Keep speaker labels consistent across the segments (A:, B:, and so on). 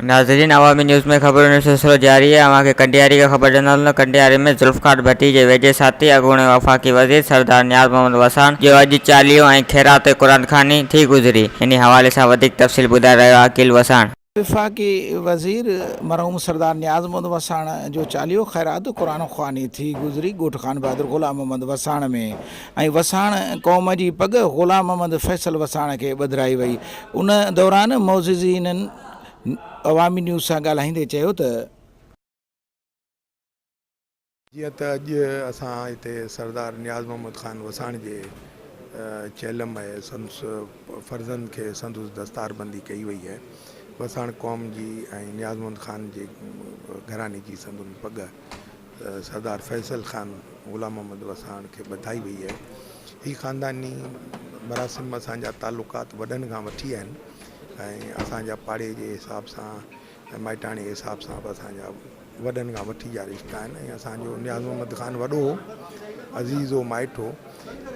A: नाज़रीन, अवामी न्यूज़ में खबरों जो सिलसिलो जारी है। अवां खे कंडियारी का ख़बर ॾिनल। कंडियारी में ज़ुल्फ़िकार भट्टी जे वेझे साथी अॻूणे वफ़ाक़ी वज़ीर सरदार नियाज़ मोहम्मद वसाण जो अॼु चालीहो ऐं खैरात क़ुरान ख़ानी थी गुज़री। इन हवाले सां वधीक तफ़सील ॿुधाए रहियो आहे अकील वसाण।
B: वफ़ाक़ी वज़ीर मरहूम सरदार नियाज़ मोहम्मद वसाण जो चालीहो खैरात क़ुरान ख़ानी थी गुज़री ॻोठ ख़ान बहादुर ग़ुलाम मोहम्मद वसाण में। ऐं वसाण क़ौम जी पग ग़ुलाम मोहम्मद फैसल वसाण खे ॿधाई वई। उन दौरान मौज़िज़ीननि अवामी न्यूज़ सां ॻाल्हाईंदे चयो त
C: जीअं त अॼु असां हिते सरदार नियाज़ मोहम्मद ख़ान वसाण जे चेलम आहे संदसि फ़र्ज़नि खे संदसि दस्तारबंदी कई वई आहे। वसाण क़ौम जी ऐं नियाज़ मोहम्मद ख़ान जे घराने जी संदुनि पग सरदार फैसल ख़ान ग़ुलाम मोहम्मद वसाण खे ॿधाई वई आहे। हीअ ख़ानदानी मरासिम असांजा तालुकात वॾनि खां वठी आहिनि ऐं असांजा पाड़े जे हिसाब सां ऐं माइटाणे जे हिसाब सां बि असांजा वॾनि खां वठी जा रिश्ता आहिनि। ऐं असांजो नियाज़ मोहम्मद ख़ान वॾो हो, अज़ीज़ हो, माइट हो,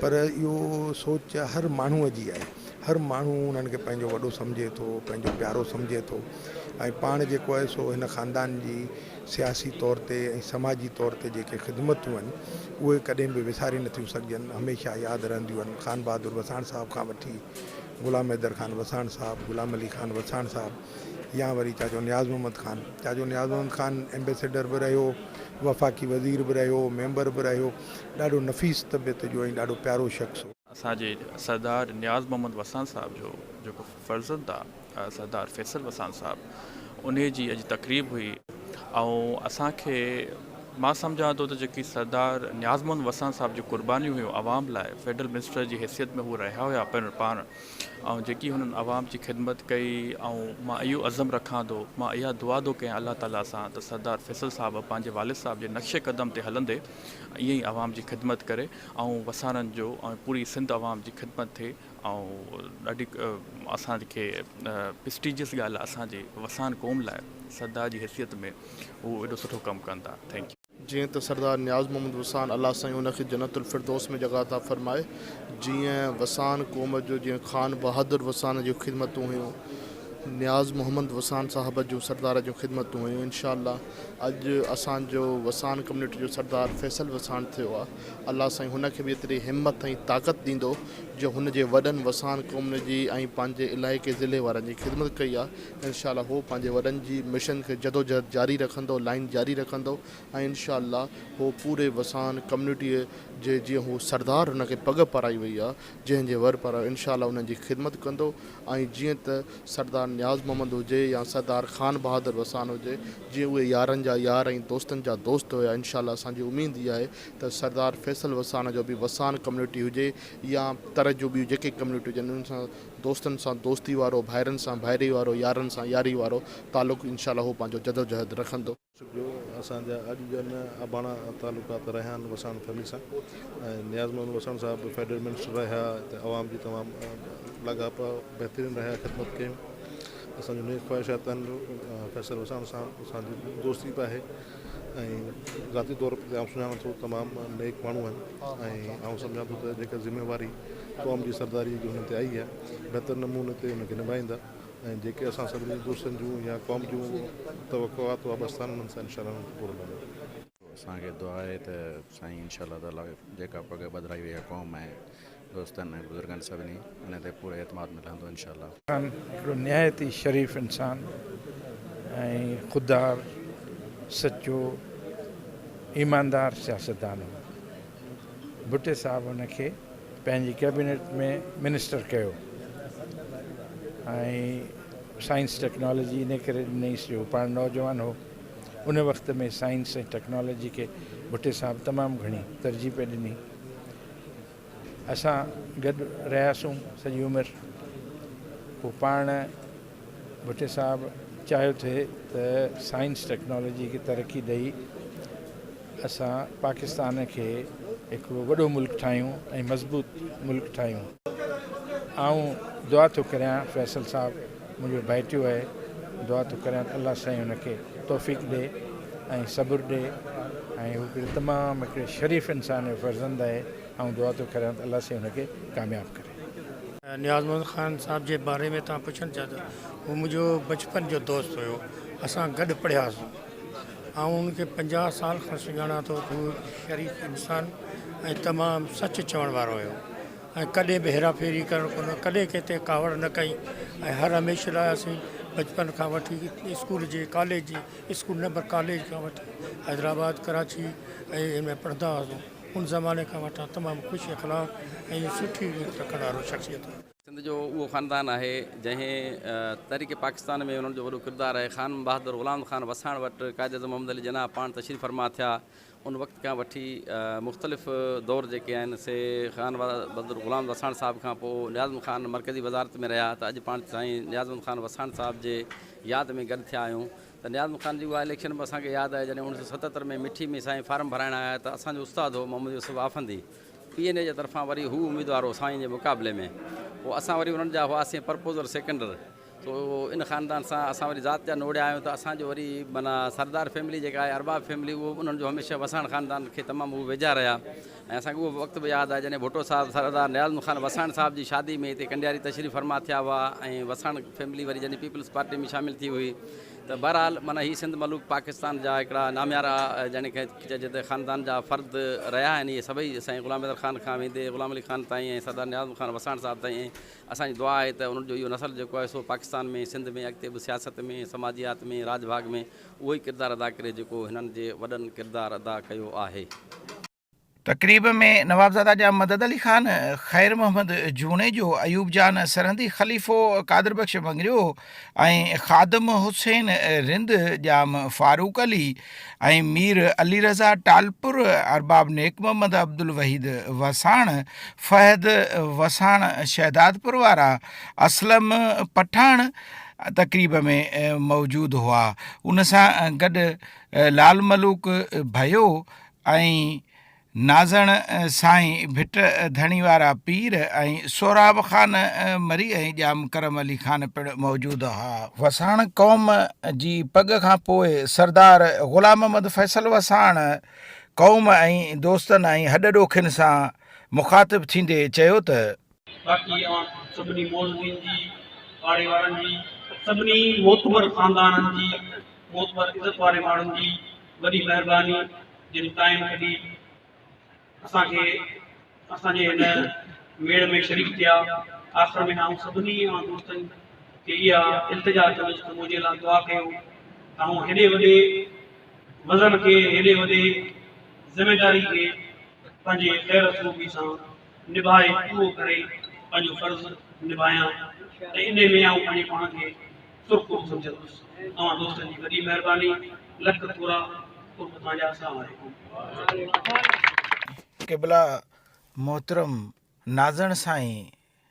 C: पर इहो सोच हर माण्हूअ जी आहे। हर माण्हू उन्हनि खे पंहिंजो वॾो सम्झे थो, पंहिंजो प्यारो सम्झे थो ऐं पाण जेको आहे सो हिन ख़ानदान जी सियासी तौर ते ऐं समाजी तौर ते जेके ख़िदमतूं आहिनि उहे कॾहिं बि विसारे नथियूं सघजनि, हमेशह यादि रहंदियूं आहिनि। ख़ान बहादुर वसाण साहब खां वठी ग़ुलाम हैदर ख़ान वसाण साहब, ग़ुलाम अली ख़ान वसाण साहब या वरी चाचो नियाज़ मोहम्मद ख़ान। चाचो नियाज़ मोहम्मद ख़ान एम्बेसडर बि रहियो, वफ़ाक़ी वज़ीर बि रहियो, मेंबर बि रहियो, ॾाढो नफ़ीस तबियत जो ऐं ॾाढो प्यारो शख़्स हो।
D: असांजे सरदार नियाज़ मोहम्मद वसाण साहब जो जेको फ़र्ज़ंद आहे सरदार फैसल वसाण साहब, उन जी अॼु तक़रीब हुई। ऐं असांखे मां सम्झां थो त जेकी सरदार नियाज़ मोहम्मद वसाण साहब जी क़ुर्बानियूं हुयूं आवाम लाइ, फेडरल मिनिस्टर जी हैसियत में हू रहिया हुया पाण ऐं जेकी हुननि आवाम जी ख़िदमत कई। ऐं मां इहो अज़म रखां थो, मां इहा दुआ थो कयां अल्लाह ताला सां त सरदार फैसल साहब पंहिंजे वालिद साहब जे नक्शे क़दम ते हलंदे ईअं ई आवाम जी ख़िदमत करे ऐं वसाणनि जो ऐं पूरी सिंध आवाम जी ख़िदमत थिए। ऐं ॾाढी असांखे प्रेस्टिजियस ॻाल्हि आहे असांजे वसाण क़ौम लाइ सरदार जी हैसियत में हू एॾो सुठो कमु कंदा। Thank U.
E: जीअं त सरदार नियाज़ मोहम्मद वसाण अल्लाह साईं उनखे जन्नतुल फिरदौस में जॻह अता फ़रमाए। जीअं वसाण क़ौम जो जीअं ख़ान बहादुर वसाण जूं ख़िदमतूं हुयूं, नियाज़ मोहम्मद वसाण साहब जूं सरदार जूं ख़िदमतूं हुयूं, इंशाअल्लाह अॼु असांजो वसाण कम्यूनिटी जो सरदार फैसल वसाण थियो आहे। अल्लाह साईं हुनखे बि एतिरी हिम्मत ऐं ताक़त ॾींदो जो हुनजे वॾनि वसाण क़ौम जी ऐं पंहिंजे इलाइक़े ज़िले वारनि जी ख़िदमत कई आहे। इंशाअल्लाह हो पंहिंजे वॾनि जी मिशन खे जदोजहद जारी रखंदो, लाइन जारी रखंदो ऐं इंशाअल्लाह हो पूरे वसाण कम्यूनिटीअ जे जीअं हू सरदार हुनखे पग पाराई वई आहे, जंहिंजे वर पर इंशाअल्लाह उन्हनि जी ख़िदमत कंदो। ऐं जीअं त सरदार नियाज़ मोहम्मद हुजे या सरदार ख़ान बहादुर वसाण हुजे, जीअं उहे यारनि जा यार ऐं दोस्तनि जा दोस्त हुया, इंशाअल्लाह असांजी उमेद इहा आहे त सरदार फैसल वसाण जो बि वसाण कम्यूनिटी हुजे या तरह जो ॿियूं जेके कम्यूनिटी हुजनि उन्हनि सां दोस्तनि सां दोस्ती वारो, भाइरनि सां भाइरी वारो, यारनि सां यारी वारो तालुक़ु इंशाअल्लाह हो पंहिंजो जदोजहद रखंदो।
F: असांजा अॼु जन अबाणा तालुकात रहिया आहिनि वसाण फैमिली सां ऐं नियाज़ मोहम्मद वसाण साहब फेडरल मिनिस्टर रहिया, हिते आवाम जी तमामु लाॻापा बहितरीनु रहिया, ख़िदमत कयूं। असांजो नेक ख़्वाहिशात आहिनि फैसल वसाण सां असांजी दोस्ती बि आहे ऐं ज़ाती तौर ते आउं सुञाणां थो तमामु नेक माण्हू आहिनि ऐं आउं सम्झां थो त जेका ज़िम्मेवारी क़ौम जी सरदारी जी हुन ते आई आहे बहितर नमूने ते हुनखे निभाईंदा ऐं जेके असां सभिनी दोस्तनि जूं या क़ौम जूं तवक़ुआत वाबस्ता आहिनि उन्हनि सां इंशाअल्लाह उन्हनि खे पूरो कंदा।
G: असांखे दुआ आहे त साईं इंशाअल्लाह ताला जेका पग ॿधाई वई आहे क़ौम ऐं दोस्तनि ऐं बुज़ुर्गनि सभिनी उन ते पूरो एतमाद मिलंदो इंशाअल्लाह।
B: हिकिड़ो निहायती शरीफ़ इंसान ऐं ख़ुददार, सचो, ईमानदार सियासतदान हो। भुट्टे साहब हुनखे पंहिंजी कैबिनेट में मिनिस्टर कयो ऐं साइंस टेक्नोलॉजी इन करे ॾिनईसि जो पाण नौजवान हो। उन वक़्त में साइंस ऐं टेक्नोलॉजी खे भुट्टे साहब तमामु घणी तरजीह पे ॾिनी। असां गॾु रहियासीं सॼी उमिरि। पोइ पाण भुट्टे साहब चाहियो थे त साइंस टेक्नोलॉजी खे तरक़ी ॾेई असां पाकिस्तान खे हिकिड़ो वॾो मुल्क ठाहियूं ऐं मज़बूत मुल्क ठाहियूं। आऊं दुआ थो करियां फैसल साहब मुंहिंजो भाइटियो आहे, दुआ थो करियां त अल्लाह साईं हुनखे तौफ़ीक़ ॾे ऐं सबुरु ॾे ऐं हू हिकिड़े तमामु हिकिड़े शरीफ़ इंसान जो फ़र्ज़ंद आहे। ऐं दुआ थो करियां त अल्लाह साईं हुनखे कामयाबु करे।
H: नियाज़ मोहम्मद ख़ान साहब जे बारे में तव्हां पुछणु चाहियो, हू मुंहिंजो बचपन जो दोस्त हुयो असां गॾु पढ़ियासीं ऐं उनखे 50 साल खां सुञाणा थो हू शरीफ़ इंसान ऐं तमामु सच चवण वारो हुयो ऐं कॾहिं बि हेरा फेरी करणु कोन, कॾहिं किथे कावड़ न कई ऐं हर हमेशह लाइ असीं बचपन खां वठी स्कूल जे कॉलेज जे स्कूल न पर कॉलेज खां वठी हैदराबाद कराची ऐं हिन में पढ़ंदा हुआसीं। उन ज़माने खां वठां तमामु ख़ुशि अख़लाक़ ऐं सुठी रखण वारो शख़्सियत।
I: सिंध जो उहो ख़ानदान आहे जंहिं तहरीक पाकिस्तान में उन्हनि जो वॾो किरदारु आहे। ख़ान बहादुर ग़ुलाम ख़ान वसाण वटि क़ाइद मोहम्मद अली जनाब पाण तशरीफ़ फरमा थिया। उन वक़्त खां वठी मुख़्तलिफ़ दौर जेके आहिनि से ख़ान बहादुर ग़ुलाम वसाण साहिब खां पोइ नियाज़म ख़ान मरकज़ी वज़ारत में रहिया त अॼु पाण साईं नियाज़म ख़ान वसाण साहिब जे यादि में गॾु थिया आहियूं। त नियाज़म ख़ान जी उहा इलेक्शन बि असांखे यादि आहे जॾहिं 1977 में मिठी में साईं फार्म भराइण आया त असांजो उस्तादु हो मोहम्मद यूसुफ आफंदी PNA जे तरफ़ां वरी हू उम्मीदवार हो साईं जे मुक़ाबले में। पोइ असां वरी उन्हनि जा हुआसीं प्रपोज़र सेकेंडर। तो इन ख़ानदान सां असां वरी ज़ात जा नोड़िया आहियूं त असांजो वरी माना सरदार फैमिली जेका आहे अरबाब फैमिली उहो उन्हनि जो हमेशह वसाण ख़ानदान खे तमामु उहे वेझा रहिया। ऐं असांखे उहो वक़्तु बि यादि आहे जॾहिं भुट्टो साहिबु सरदार नियाज़म ख़ान वसाण साहिब जी शादी में हिते कंडियारी तशरीफ़ फरमा थिया हुआ ऐं वसाण फैमिली वरी जॾहिं पीपल्स पार्टी में शामिलु थी हुई। त बहरहाल माना ही सिंध मलूक पाकिस्तान जा हिकिड़ा नामियारा जाने खे चइजे त ख़ानदान जा फ़र्द रहिया आहिनि। इहे सभई साईं ग़ुलाम हैदर ख़ान खां वेंदे ग़ुलाम अली ख़ान ताईं ऐं सरदार नियाज़म ख़ान वसाण साहिब ताईं असांजी दुआ आहे त उन्हनि जो इहो नसल जेको आहे सो पाकिस्तान में सिंध में अॻिते बि सियासत में समाजियात में राजभाग में उहो ई किरदारु अदा करे जेको हिननि जे वॾनि किरदारु अदा कयो आहे।
J: तक़रीब में नवाबज़ादा जा मदद अली ख़ान, ख़ैर मोहम्मद जूणे जो, अयूब जान सरहंदी, ख़लीफ़ो कादिर बख्श मंगरियो ऐं ख़ादम हुसैन रिंद जाम फारूक अली ऐं मीर अली रज़ा टालपुर, अरबाब नेक मोहम्मद अब्दुल वहीद वसाण, फ़हद वसाण शहदादपुर वारा, असलम पठान तक़रीब में मौजूदु हुआ। उन सां गॾु लाल मलूक भयो ऐं नाज़ण साईं भिट धणी वारा पीर ऐं सोराब ख़ान मरी ऐं जाम करम अली ख़ान पिणु मौजूदु हुआ। वसाण क़ौम जी पग खां पोइ सरदार ग़ुलाम मोहम्मद फैसल वसाण क़ौम ऐं दोस्तनि ऐं हॾ ॾोखियुनि सां मुख़ातिबु थींदे चयो त
K: बाक़ी सभिनी मौज़ूदीन जी पाड़े वारनि जी सभिनी मोतबर ख़ानदाननि जी मोतबर इज़त वारे माण्हुनि जी वॾी महिरबानी जिन टाइम कढी असांखे असांजे हिन मेड़ में शरीक थिया। आख़िर में आऊं सभिनी दोस्तनि खे इहा इल्तिजा कंदुसि त मुंहिंजे लाइ दुआ कयो ऐं हेॾे वॾे वज़न खे हेॾे वॾे ज़िमेदारी खे पंहिंजे ख़ैर सलूकी सां निभाए पूरो करे पंहिंजो फ़र्ज़ु निभायां त इन में आऊं पंहिंजे पाण खे सुरख़ुर सम्झंदुसि। तव्हां दोस्तनि जी वॾी महिरबानी, लख थोरा तव्हांजा अस्सलाम वालेकुम।
J: क़िबला मोहतरम नाज़ण साईं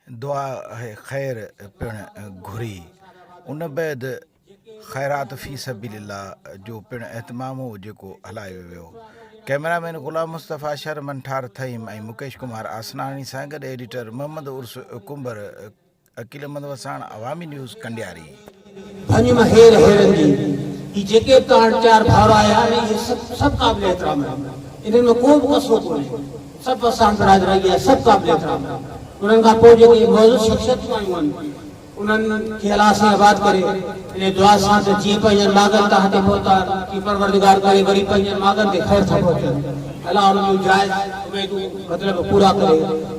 J: दुआ ख़ैर पिणु घुरी। उन बैदि ख़ैरात फ़ी सबीलिल्लाह जो पिणु एहतमामो जेको हलायो वियो। कैमरामैन ग़ुलाम मुस्तफ़ा शर्मन ठार थईम ऐं मुकेश कुमार आसनानी सां गॾु एडिटर मोहम्मद उर्स कुंबर, अकील अहमद वसाण, अवामी न्यूज़ कंडियारी।
L: जेके चार भावर आया सब काबिल एहतराम है, इन्हनि में को बि कसो कोन्हे, सभु असां बिरादरी आहे, सभु काबिल एहतराम है। उन्हनि खां पोइ जेके मौजूद शख़्सियतूं आयूं आहिनि उन्हनि खे अलाह सां आबाद करे इन दुआ सां त जीअं पंहिंजनि मागनि तां ते पहुता की परवरदिगार करे वरी पंहिंजनि मागनि ते ख़ैर था पहुचनि। अलाह उन्हनि जूं जाइज़ उमेदूं मतिलबु पूरा करे,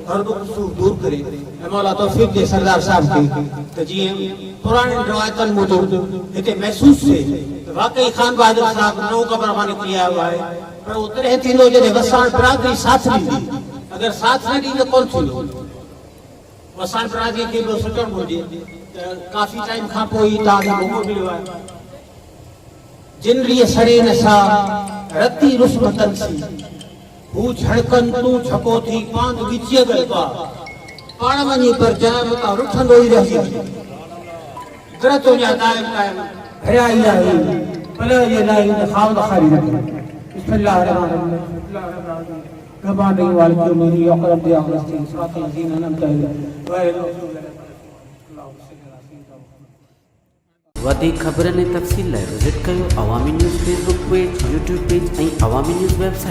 L: हर दुख सूर दूर करे। ऐं मौला तौफ़ीक़ ॾे सरदार साहिब खे त जीअं पुराणी रिवायतनि मूजिब हिते महसूसु थिए वाकई ख़ान बहादुर साहिब नओं क़ब्रख़ाने थी आयो आहे, पर उहो तॾहिं थींदो जॾहिं वसाण बिरादरी साथ ॾींदी। अगरि साथ न ॾींदी त कोन थींदो। वसाण बिरादरी खे बि सोचणु घुरिजे त काफ़ी टाइम खां पोइ तव्हांखे मौक़ो मिलियो आहे। जिन ॾींहं सड़े न सा रती रुस्मतनि सी हू झड़कनि तूं छको थी पांद विचीअ गलबा पाण वञी पर जनाब तां रुठंदो ई रहिजी दर तुंहिंजा दाइम क़ाइम भरिया ई आहे भले जे लाइ ख़ावद खारी न बिस्मिल्लाह रहमान रहीम कबा नहीं वाले जो मेरी अकरम दिया मस्ती साथ जीन नम चाहिए
M: वधीक ख़बरनि ऐं तफ़सील लाइ विज़िट कयो अवामी news Facebook page, YouTube page ऐं अवामी न्यूज़ वेबसाइट।